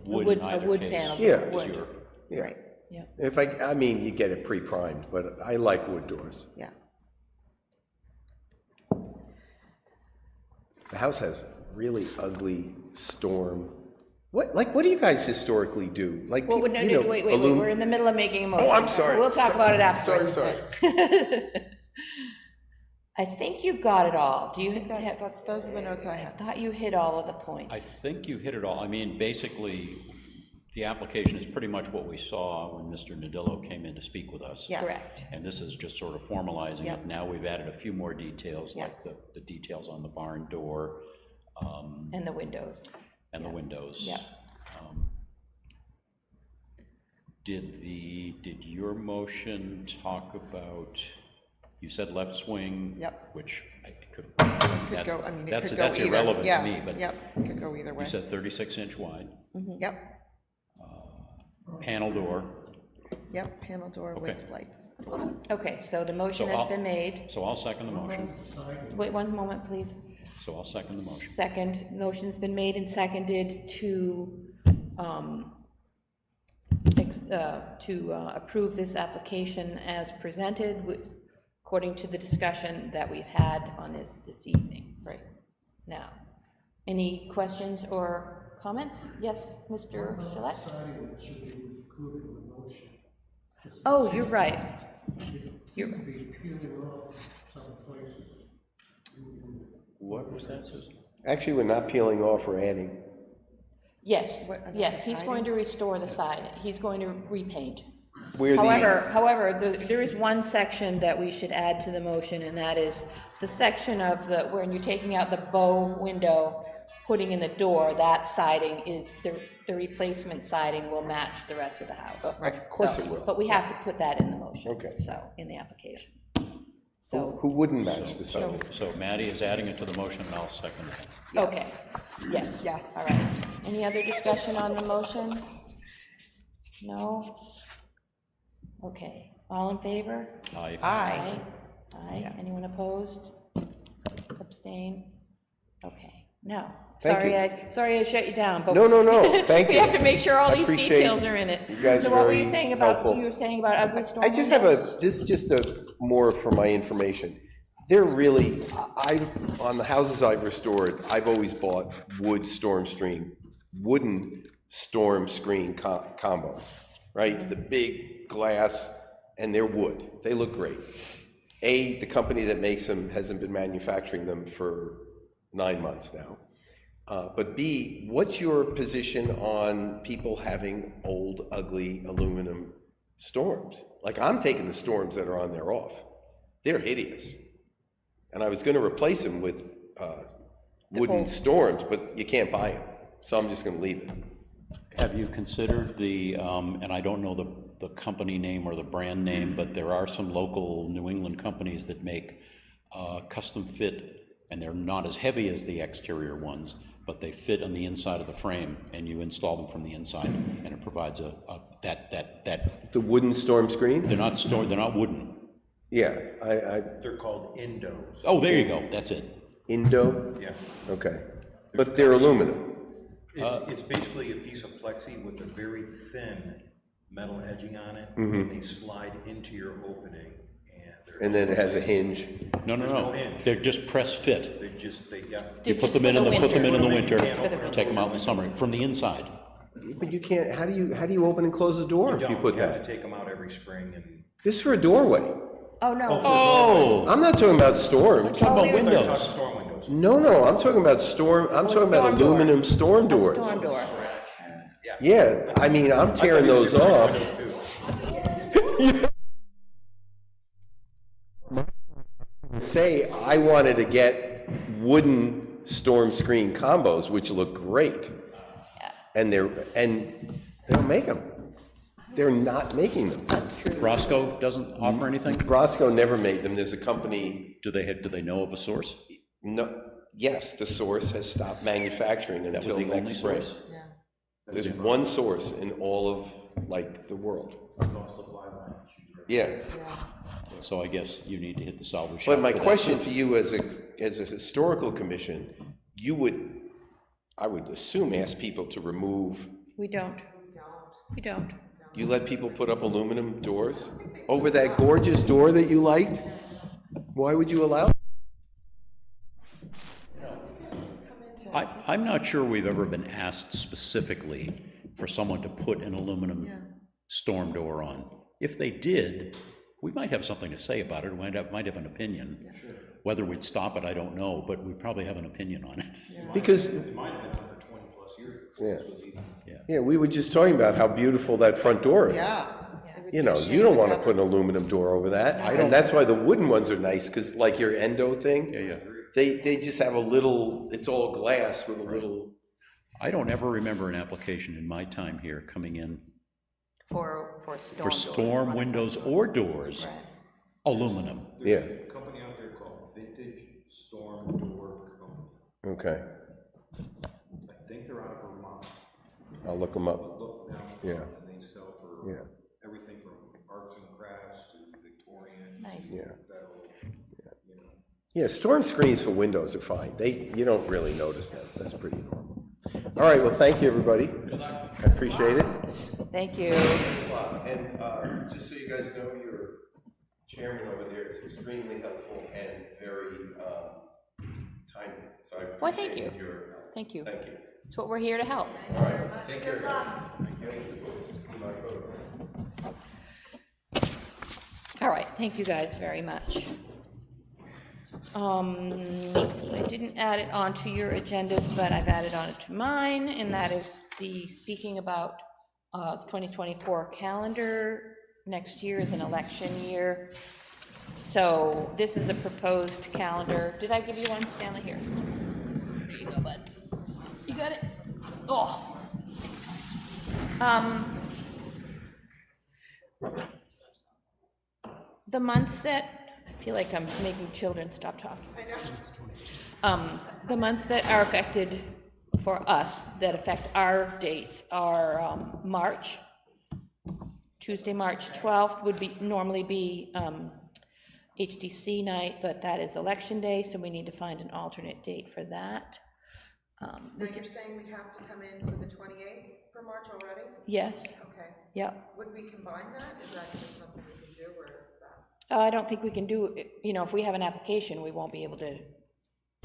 Wood in a either wood case panel. Yeah. is Wood. your- yeah. Right, Yeah. If I mean, you get it pre-primed, but I like wood doors. yeah. The house has really ugly storm. What do you guys historically do? Like, Well, no, you no, know, wait, we're in the middle of making a motion. Oh, I'm sorry. We'll talk about it afterwards. Sorry. I think you got it all. Do you have, Those are the notes I I had. thought you hit all of the I points. think you hit it all. I mean, basically, the application is pretty much what we saw when Mr. Nadillo came in to speak with us. Yes. Correct. And this is just sort of formalizing Yep. it. Now we've added a few more details, like Yes. the details on the barn door, And the windows. and the windows. Yep. Did your motion talk about, you said left swing? Yep. Which I could. Could go, I mean, it that's- could go either. That's irrelevant Yeah, to me, but yep, it could go either way. you said 36-inch wide, Yep, panel door. yep, panel door with Okay. lights. Okay, so the motion So has I'll- been made. So I'll second the motion. Wait one moment, please. So I'll second the motion. Second, motion's been made and seconded to approve this application as presented according to the discussion that we've had on this evening. Right. Now, any questions or comments? Yes, Mr. Gillette? Siding that should be included in the motion. Oh, you're right. You're, Be peeling off some places. What was that, Susan? Actually, we're not peeling off, we're adding. yes, What, about yes, the he's going to restore the side, he's going to repaint. Where the, However, there is one section that we should add to the motion, and that is the section of when you're taking out the bow window, putting in the door, that siding is, the replacement siding will match the rest of the house. Of course So, it will. But we have to put that in the motion. Okay. So, in the application. So, who wouldn't match the So, siding? so Maddie is adding it to the motion, and I'll second it. okay, yes. Yes. All right. Any other discussion on the motion? No? Okay, all in favor? Aye. Aye. Aye. Anyone opposed? Abstain? Okay, now, Thank sorry I shut you down, but. No, thank We you. have to make sure all I these appreciate details are in it. you guys So are what were you very saying about, helpful. you were saying about ugly storm I just windows? have just more for my information. They're really, on the houses I've restored, I've always bought wooden storm screen combos, right? The big glass, and they're wood. They look great. The company that makes them hasn't been manufacturing them for 9 months now. But B, what's your position on people having old, ugly aluminum storms? Like, I'm taking the storms that are on there off. They're hideous. And I was gonna replace them with wooden storms, but you can't buy them. So I'm just gonna leave it. Have you considered and I don't know the company name or the brand name, but there are some local New England companies that make custom fit, and they're not as heavy as the exterior ones, but they fit on the inside of the frame, and you install them from the inside, and it provides that, The wooden storm screen? they're not wooden. Yeah, They're called Indos. Oh, there you go, that's it. Indo? Yeah. Okay. But they're aluminum. It's basically a piece of plexi with a very thin metal edging on it, and they slide into your opening, and they're. And then it has a hinge. No, There's no hinge. they're just press fit. Yeah. You They're put just them in for the put them in the winter. winter, Just for the winter. take them out in the summer, from the inside. But you can't, how do you open and close the door if you put have that? to take them out every spring and. This is for a doorway. Oh, no. Oh, I'm not talking about storms. talking about we were- They're talking windows. storm windows. No, I'm talking about I'm talking about storm door. aluminum storm A doors. storm door. Yeah, I mean, I'm tearing those off. Say, I wanted to get wooden storm screen combos, which look great. And they don't make them. They're not making them. That's true. Roscoe doesn't offer anything? Roscoe never made them. There's a company, Do they know of a source? No, yes, the source has stopped manufacturing That was until the only next spring. source? Yeah. There's one source in all of, like, the world. Yeah, So I guess you need to hit the salvage shop. but my for that. question for you as a historical commission, you would, I would assume, ask people to remove, We don't. We don't. you let people put up aluminum doors over that gorgeous door that you liked? Why would you allow? I'm not sure we've ever been asked specifically for someone to put an aluminum storm door on. If they did, we might have something to say about it, we might have an opinion. Whether we'd stop it, I don't know, but we'd probably have an opinion on it. Because, It might have been done for 20+ years before this was even. yeah, we were just talking about how beautiful that front door is. Yeah. It would You be know, a shame you don't want to cover- put an aluminum door over that, and that's why the wooden ones are nice, because like your endo thing, Yeah. they just have a little, it's all glass with a little, I don't ever remember an application in my time here coming in For for storm windows or doors, Right. aluminum. yeah, There's a company out there called Vintage Storm Door Company. okay, I think they're out of Vermont. I'll look them up, Look down Yeah. front, and they sell for yeah, everything from arts and crafts to Victorian. Nice. To Yeah. federal, you know. yeah, storm screens for windows are fine, you don't really notice them, that's pretty normal. All right, well, thank you, everybody. I appreciate it. Thank you. Thanks a lot. And just so you guys know, your chairman over there is extremely helpful and very timely. So I Well, thank appreciate you. your help. Thank you. Thank you. That's what we're here to help. All right, take care. All right, thank you guys very much. I didn't add it onto your agendas, but I've added on it to mine, and that is speaking about the 2024 calendar. Next year is an election year. So this is a proposed calendar. Did I give you one, Stanley? Here. There you go, bud. You got it? Oh. The months that, I feel like I'm making children stop talking. I know. The months that are affected for us, that affect our dates, are March. Tuesday, March 12th would be, normally be HDC night, but that is election day, so we need to find an alternate date for that. Now, you're saying we have to come in for the 28th for March already? Yes, Okay. yep. Would we combine that? Is that just something we can do, or is that? I don't think we can do, you know, if we have an application, we won't be able to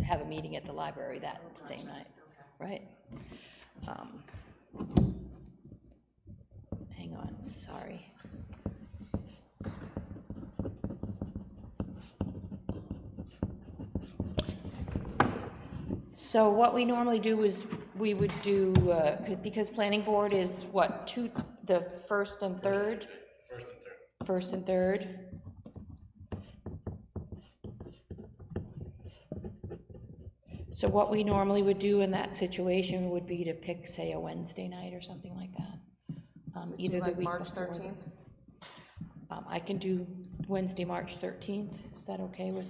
have a meeting at the library that same night, right? Hang on, sorry. So what we normally do is, we would do, because planning board is what, the first and third? First and third. So what we normally would do in that situation would be to pick, say, a Wednesday night or something like that. So Either do the like week March before. 13th? I can do Wednesday, March 13th. Is that okay with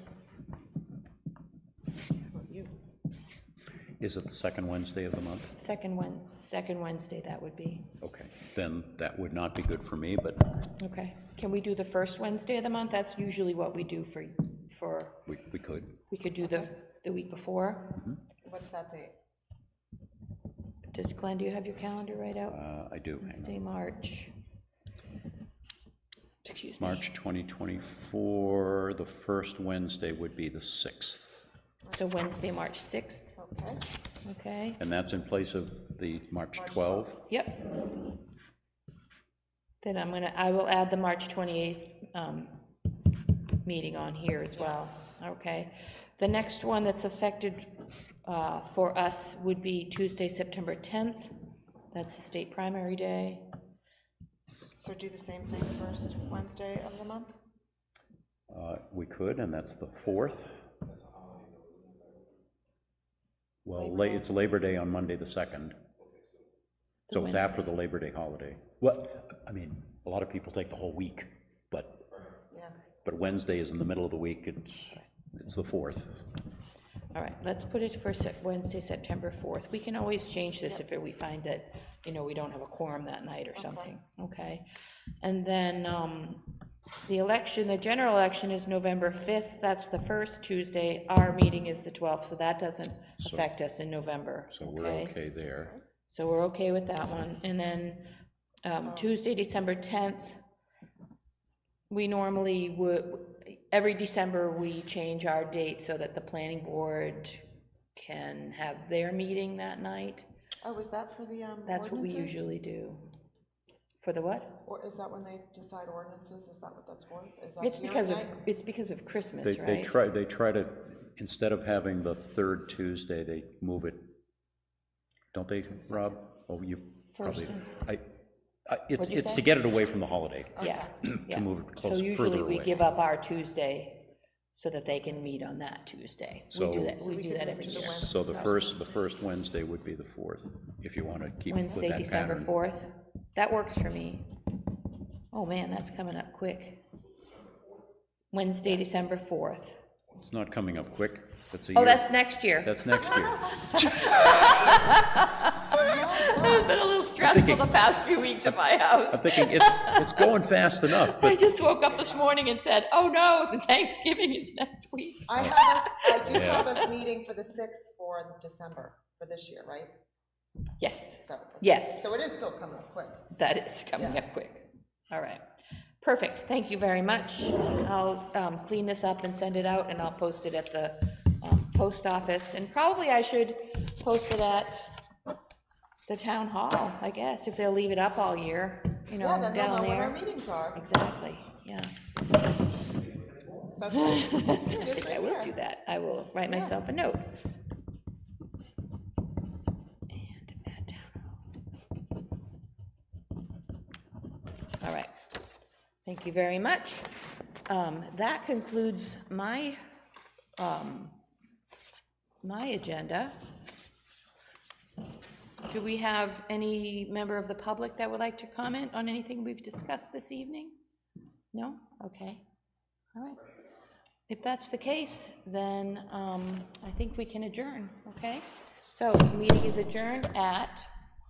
you? Is it the second Wednesday of the month? Second Wednesday, that would be. Okay, then that would not be good for me, but Okay. Can we do the first Wednesday of the month? That's usually what we do for, we could. we could do the week before. What's that date? Does Glenn, do you have your calendar right out? I do. Hang Wednesday, on. March. Excuse me. March 2024, the first Wednesday would be the 6th. So Wednesday, March 6th, Okay. okay? And that's in place of the March 12? Yep. Then I will add the March 28th meeting on here as well, okay? The next one that's affected for us would be Tuesday, September 10th. That's the state primary day. So do the same thing first Wednesday of the month? We could, and that's the 4th. Well, it's Labor Day on Monday, the 2nd. So it's after the Labor Day holiday. Well, I mean, a lot of people take the whole week, but Yeah. Wednesday is in the middle of the week, it's the 4th. All right, let's put it for Wednesday, September 4th. We can always change this if we find that, we don't have a quorum that night or something, okay? And then, the general election is November 5th, that's the first Tuesday. Our meeting is the 12th, so that doesn't affect us in November, So we're okay there. So we're okay with that one. And then, Tuesday, December 10th, we normally would, every December, we change our date so that the planning board can have their meeting that night. Oh, is that for the That's what we ordinances? usually do. For the what? Or is that when they decide ordinances? Is that what that's for? Is that It's hearing because of, night? it's because of Christmas, They right? try to, instead of having the third Tuesday, they move it, don't they, Rob? Oh, you First probably, and- it's What'd you it's say? to get it away from the holiday, Yeah, yeah. move it So closer, usually further we away. give up our Tuesday so that they can meet on that Tuesday. We do So- that, we we do can that move every to year. the Wednesday. So the first Wednesday would be the 4th, if you want to keep with Wednesday, that December pattern. 4th. That works for me. Oh, man, that's coming up quick. Wednesday, December 4th. It's not coming up quick, that's a year. Oh, that's next year. That's next year. It's been a little stressful the past few weeks at my house. I'm thinking, it's going fast enough, I but just woke up this morning and said, oh no, the Thanksgiving is next week. I do Yeah. have us meeting for the 6th for December, for this year, right? Yes, So. yes, So it is still coming up quick. that is coming up Yes. quick. All right. Perfect, thank you very much. I'll clean this up and send it out, and I'll post it at the post office. And probably I should post it at the town hall, I guess, if they'll leave it up all year, Yeah, then they'll down know when our there. meetings are. Exactly, yeah. That's right. I It's think I right will here. do that. I will write myself a note. And at town hall. All right. Thank you very much. That concludes my, my agenda. Do we have any member of the public that would like to comment on anything we've discussed this evening? No? Okay. All right. If that's the case, then I think we can adjourn, okay? So, the meeting is adjourned at